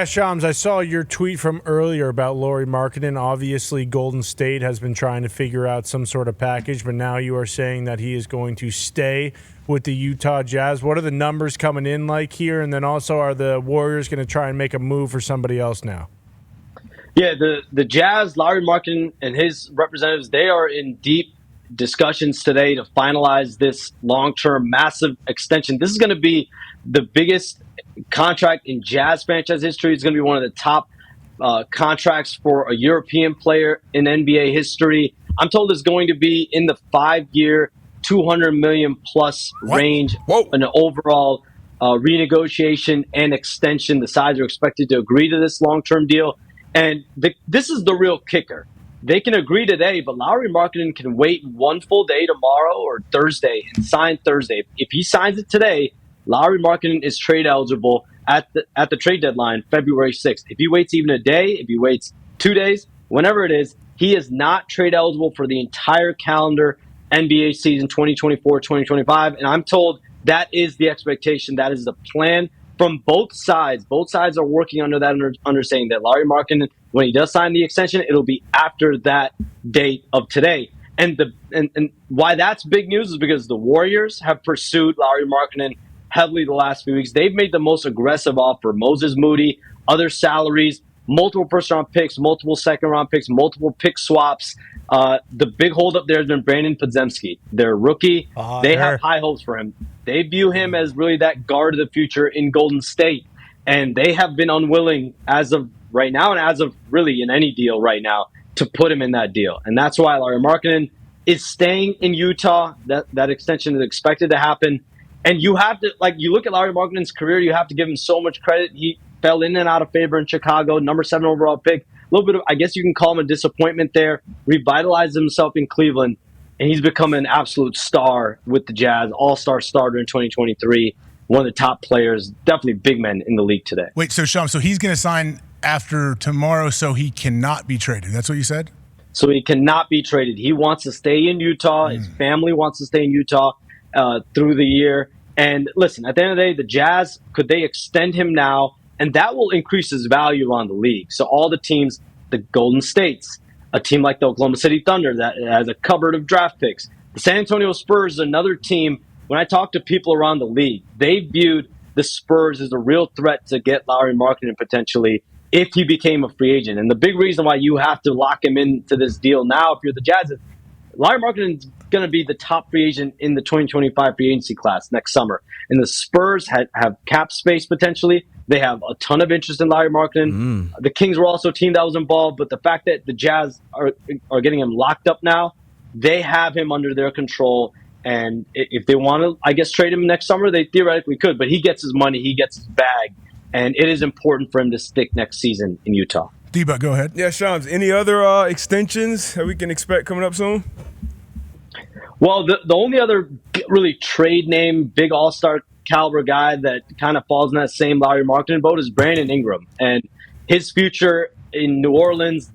Yeah, Shams, I saw your tweet from earlier about Lauri Markkanen. Obviously, Golden State has been trying to figure out some sort of package, but now you are saying that he is going to stay with the Utah Jazz. What are the numbers coming in like here? And then also, are the Warriors going to try and make a move for somebody else now? Yeah, the Jazz, Lauri Markkanen and his representatives, they are in deep discussions today to finalize this long-term massive extension. This is going to be the biggest contract in Jazz franchise history. It's going to be one of the top contracts for a European player in NBA history. I'm told it's going to be in the 5-year, $200 million plus range. An overall renegotiation and extension. The sides are expected to agree to this long-term deal. And this is the real kicker. They can agree today, but Lauri Markkanen can wait one full day tomorrow or Thursday and sign Thursday. If he signs it today, Lauri Markkanen is trade eligible at the trade deadline, February 6th. If he waits even a day, if he waits 2 days, whenever it is, he is not trade eligible for the entire calendar NBA season 2024-2025. And I'm told that is the expectation. That is the plan from both sides. Both sides are working under that understanding that Lauri Markkanen, when he does sign the extension, it'll be after that date of today. And why that's big news is because the Warriors have pursued Lauri Markkanen heavily the last few weeks. They've made the most aggressive offer. Moses Moody, other salaries, multiple first-round picks, multiple second-round picks, multiple pick swaps. The big holdup there has been Brandon Podziemski, their rookie. They have high hopes for him. They view him as really that guard of the future in Golden State. And they have been unwilling as of right now and as of really in any deal right now to put him in that deal. And that's why Lauri Markkanen is staying in Utah. That extension is expected to happen. And you have to, you look at Lauri Markkanen's career, you have to give him so much credit. He fell in and out of favor in Chicago, number 7 overall pick. A little bit of, I guess you can call him a disappointment there. Revitalized himself in Cleveland, and he's become an absolute star with the Jazz, all-star starter in 2023. One of the top players, definitely big men in the league today. Wait, so Sham, so he's going to sign after tomorrow, so he cannot be traded. That's what you said? So he cannot be traded. He wants to stay in Utah. His family wants to stay in Utah through the year. And listen, at the end of the day, the Jazz, could they extend him now? And that will increase his value around the league. So all the teams, the Golden States, a team like the Oklahoma City Thunder that has a cupboard of draft picks. The San Antonio Spurs is another team. When I talk to people around the league, they viewed the Spurs as a real threat to get Lauri Markkanen potentially if he became a free agent. And the big reason why you have to lock him into this deal now if you're the Jazz is Lauri Markkanen is going to be the top free agent in the 2025 free agency class next summer. And the Spurs have cap space potentially. They have a ton of interest in Lauri Markkanen. The Kings were also a team that was involved, but the fact that the Jazz are getting him locked up now, they have him under their control. And if they want to, I guess, trade him next summer, they theoretically could. But he gets his money, he gets his bag, and it is important for him to stick next season in Utah. D-Buck, go ahead. Yeah, Shams, any other extensions that we can expect coming up soon? Well, the only other really trade name, big all-star caliber guy that kind of falls in that same Lauri Markkanen boat is Brandon Ingram. And his future in New Orleans,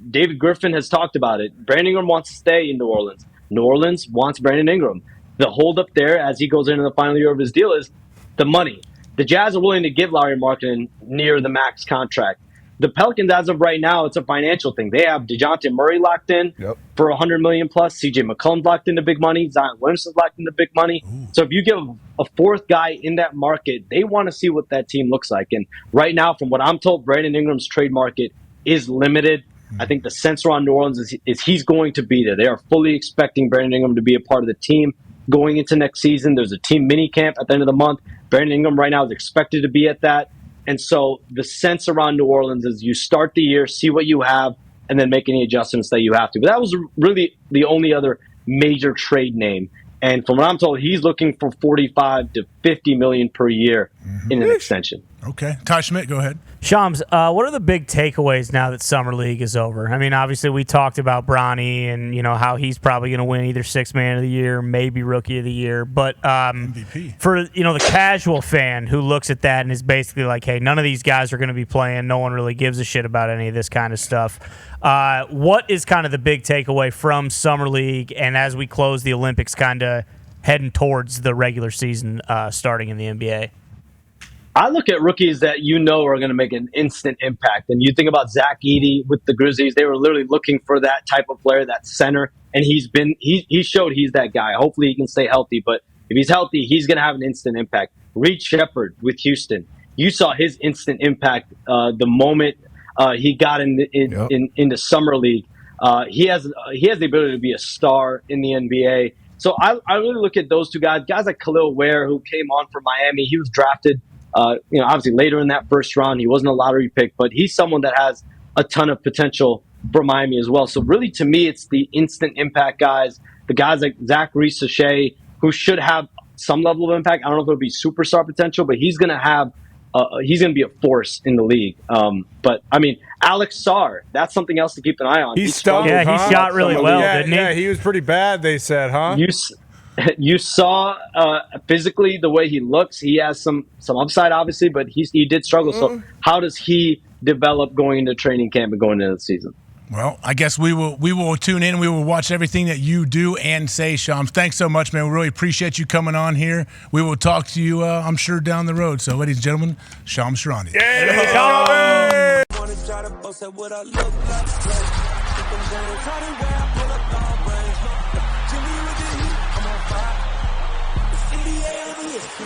David Griffin has talked about it. Brandon Ingram wants to stay in New Orleans. New Orleans wants Brandon Ingram. The holdup there as he goes into the final year of his deal is the money. The Jazz are willing to give Lauri Markkanen near the max contract. The Pelicans, as of right now, it's a financial thing. They have DeJounte Murray locked in for $100 million plus. CJ McCollum's locked into big money. Zion Williamson's locked into big money. So if you give a fourth guy in that market, they want to see what that team looks like. And right now, from what I'm told, Brandon Ingram's trade market is limited. I think the sense around New Orleans is he's going to be there. They are fully expecting Brandon Ingram to be a part of the team going into next season. There's a team mini camp at the end of the month. Brandon Ingram right now is expected to be at that. And so the sense around New Orleans is you start the year, see what you have, and then make any adjustments that you have to. But that was really the only other major trade name. And from what I'm told, he's looking for $45 to $50 million per year in an extension. Okay. Ty Schmidt, go ahead. Shams, what are the big takeaways now that Summer League is over? I mean, obviously we talked about Bronny and, how he's probably going to win either Sixth Man of the Year, maybe Rookie of the Year. But MVP. For, the casual fan who looks at that and is basically like, hey, none of these guys are going to be playing. No one really gives a shit about any of this kind of stuff. What is kind of the big takeaway from Summer League and as we close the Olympics kind of heading towards the regular season starting in the NBA? I look at rookies that are going to make an instant impact. And you think about Zach Edey with the Grizzlies. They were literally looking for that type of player, that center. And he showed he's that guy. Hopefully he can stay healthy. But if he's healthy, he's going to have an instant impact. Reed Shepherd with Houston. You saw his instant impact the moment he got in the summer league. He has the ability to be a star in the NBA. So I really look at those two guys like Khalil Ware, who came on from Miami. He was drafted, obviously later in that first round. He wasn't a lottery pick, but he's someone that has a ton of potential for Miami as well. So really, to me, it's the instant impact guys, the guys like Zachary Sachet, who should have some level of impact. I don't know if it'll be superstar potential, but he's going to be a force in the league. But I mean, Alex Sarr, that's something else to keep an eye on. He stunk. Yeah, he shot really well, didn't he? Yeah, he was pretty bad, they said, huh? You saw physically the way he looks. He has some upside, obviously, but he did struggle. So how does he develop going into training camp and going into the season? Well, I guess we will tune in. We will watch everything that you do and say, Shams. Thanks so much, man. We really appreciate you coming on here. We will talk to you, I'm sure, down the road. So, ladies and gentlemen, Shams Charania. Yeah, I'm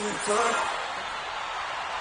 on fire.